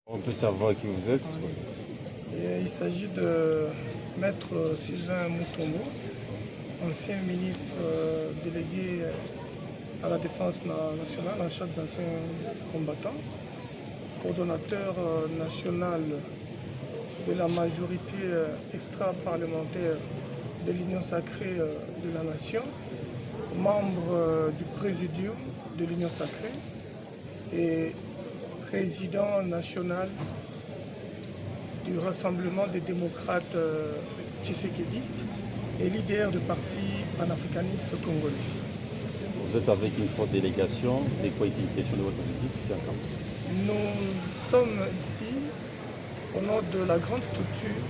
On peut savoir qui vous êtes? Il s'agit de Maître Sylvain Moutombo, ancien ministre délégué à la Défense nationale en charge des anciens combattants, coordonnateur national de la majorité extra-parlementaire de l'Union sacrée de la Nation, membre du Présidium de l'Union sacrée et président national du Rassemblement des démocrates tshisekédistes et leader du parti panafricaniste congolais. Vous êtes avec une forte délégation. De quoi est-il question de votre visite ici à Kamba? Nous sommes ici au nom de la grande structure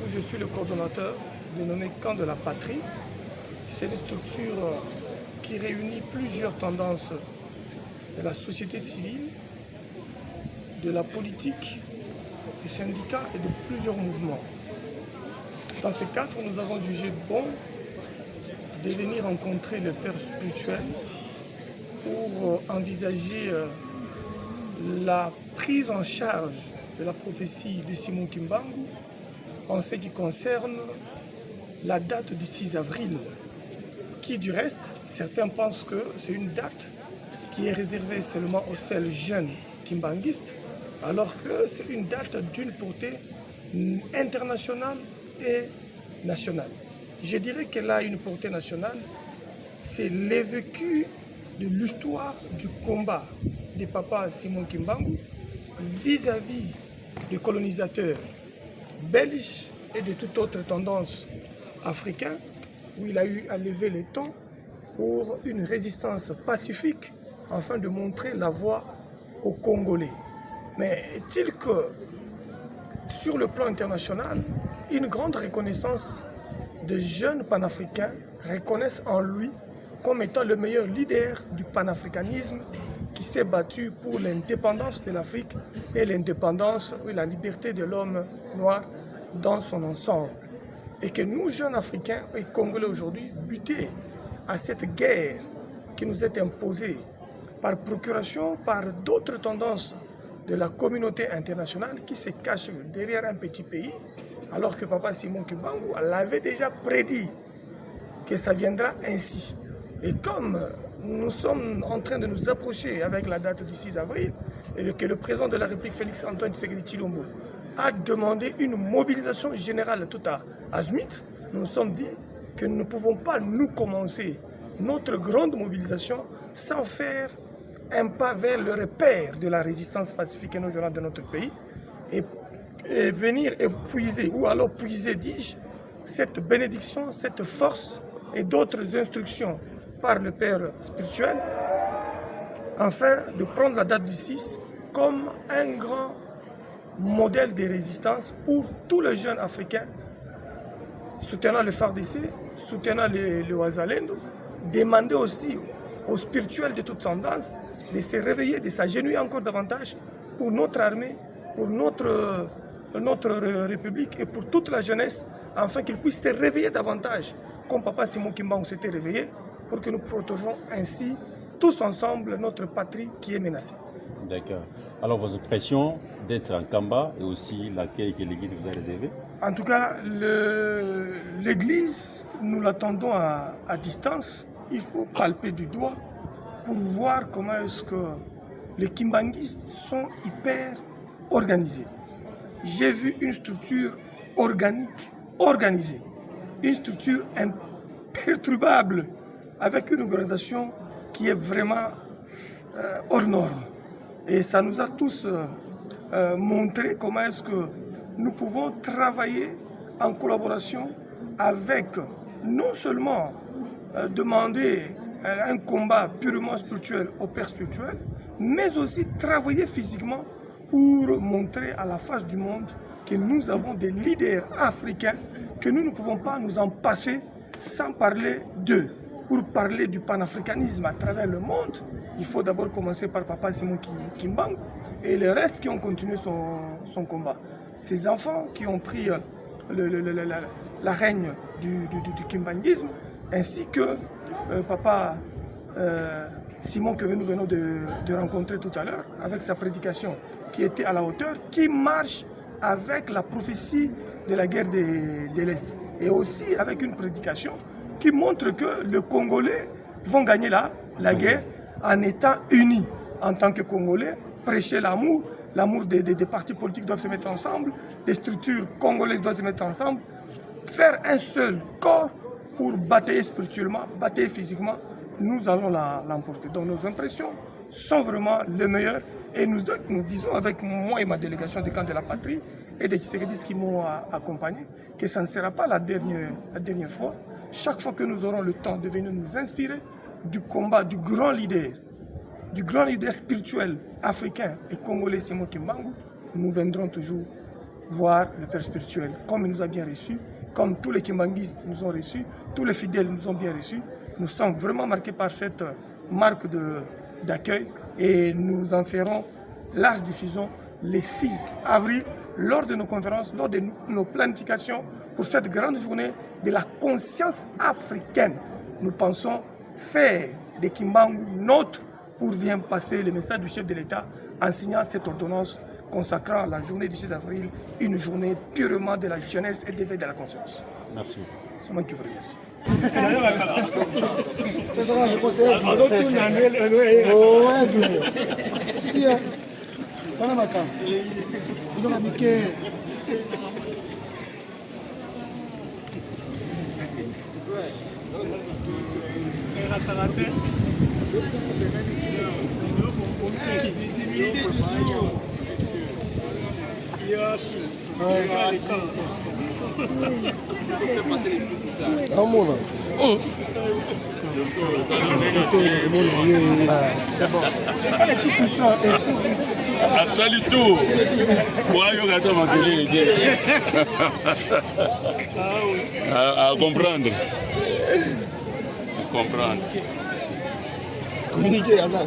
où je suis le coordonnateur dénommé Camp de la Patrie. C'est une structure qui réunit plusieurs tendances de la société civile, de la politique, des syndicats et de plusieurs mouvements. Dans ce cadre, nous avons jugé bon de venir rencontrer le père spirituel pour envisager la prise en charge de la prophétie de Simon Kimbangu en ce qui concerne la date du 6 avril, qui du reste, certains pensent que c'est une date qui est réservée seulement aux seuls jeunes kimbanguistes, alors que c'est une date d'une portée internationale et nationale. Je dirais qu'elle a une portée nationale, c'est le vécu de l'histoire du combat de papa Simon Kimbangu vis-à-vis des colonisateurs belges et de toute autre tendance africaine, où il a eu à lever les tons pour une résistance pacifique afin de montrer la voie aux Congolais. Mais est-il que sur le plan international, une grande reconnaissance de jeunes panafricains reconnaissent en lui comme étant le meilleur leader du panafricanisme qui s'est battu pour l'indépendance de l'Afrique et l'indépendance et la liberté de l'homme noir dans son ensemble. Et que nous, jeunes Africains et Congolais aujourd'hui, butés à cette guerre qui nous est imposée par procuration, par d'autres tendances de la communauté internationale qui se cache derrière un petit pays, alors que papa Simon Kimbangu l'avait déjà prédit que ça viendra ainsi. Et comme nous sommes en train de nous approcher avec la date du 6 avril, et que le président de la République, Félix Antoine Tshisekedi Tshilombo, a demandé une mobilisation générale tout à Azmit, nous nous sommes dit que nous ne pouvons pas nous commencer notre grande mobilisation sans faire un pas vers le repère de la résistance pacifique et non violente de notre pays et venir épuiser, ou alors puiser, dis-je, cette bénédiction, cette force et d'autres instructions par le Père spirituel, afin de prendre la date du 6 comme un grand modèle de résistance pour tous les jeunes africains, soutenant le FARDC, soutenant le Wazalendo, demander aussi aux spirituels de toute tendance de se réveiller, de s'agenouiller encore davantage pour notre armée, pour notre République et pour toute la jeunesse, afin qu'ils puissent se réveiller davantage, comme papa Simon Kimbangu s'était réveillé, pour que nous protégeons ainsi tous ensemble notre patrie qui est menacée. D'accord. Alors vos expressions d'être en Kamba et aussi l'accueil que l'église vous a réservé? En tout cas, l'église, nous l'attendons à distance. Il faut palper du doigt pour voir comment est-ce que les kimbanguistes sont hyper organisés. J'ai vu une structure organique, organisée, une structure imperturbable, avec une organisation qui est vraiment hors norme. Et ça nous a tous montré comment est-ce que nous pouvons travailler en collaboration avec non seulement demander un combat purement spirituel au Père spirituel, mais aussi travailler physiquement pour montrer à la face du monde que nous avons des leaders africains, que nous ne pouvons pas nous en passer sans parler d'eux. Pour parler du panafricanisme à travers le monde, il faut d'abord commencer par papa Simon Kimbangu et le reste qui ont continué son combat. Ces enfants qui ont pris la règne du kimbanguisme, ainsi que papa Simon que nous venons de rencontrer tout à l'heure avec sa prédication qui était à la hauteur, qui marche avec la prophétie de la guerre de l'Est. Et aussi avec une prédication qui montre que les Congolais vont gagner la guerre en étant unis. En tant que Congolais, prêcher l'amour, l'amour des partis politiques doivent se mettre ensemble, des structures congolaises doivent se mettre ensemble, faire un seul corps pour batailler spirituellement, batailler physiquement, nous allons l'emporter. Donc nos impressions sont vraiment les meilleures et nous disons avec moi et ma délégation du camp de la patrie et des Tshisekedi qui m'ont accompagné que ça ne sera pas la dernière fois. Chaque fois que nous aurons le temps de venir nous inspirer du combat du grand leader spirituel africain et congolais Simon Kimbangu, nous viendrons toujours voir le Père spirituel comme il nous a bien reçus, comme tous les Kimbanguistes nous ont reçus, tous les fidèles nous ont bien reçus. Nous sommes vraiment marqués par cette marque d'accueil et nous en ferons large diffusion le 6 avril lors de nos conférences, lors de nos planifications pour cette grande journée de la conscience africaine. Nous pensons faire de Kimbangu notre pour bien passer le message du chef de l'État en signant cette ordonnance consacrant la journée du 6 avril, une journée purement de la jeunesse et d'éveil de la conscience. Merci beaucoup. C'est moi qui vous remercie. Salut tout. À comprendre. Comprendre. Communiquer, Alain.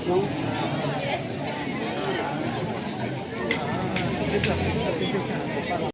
Thank you.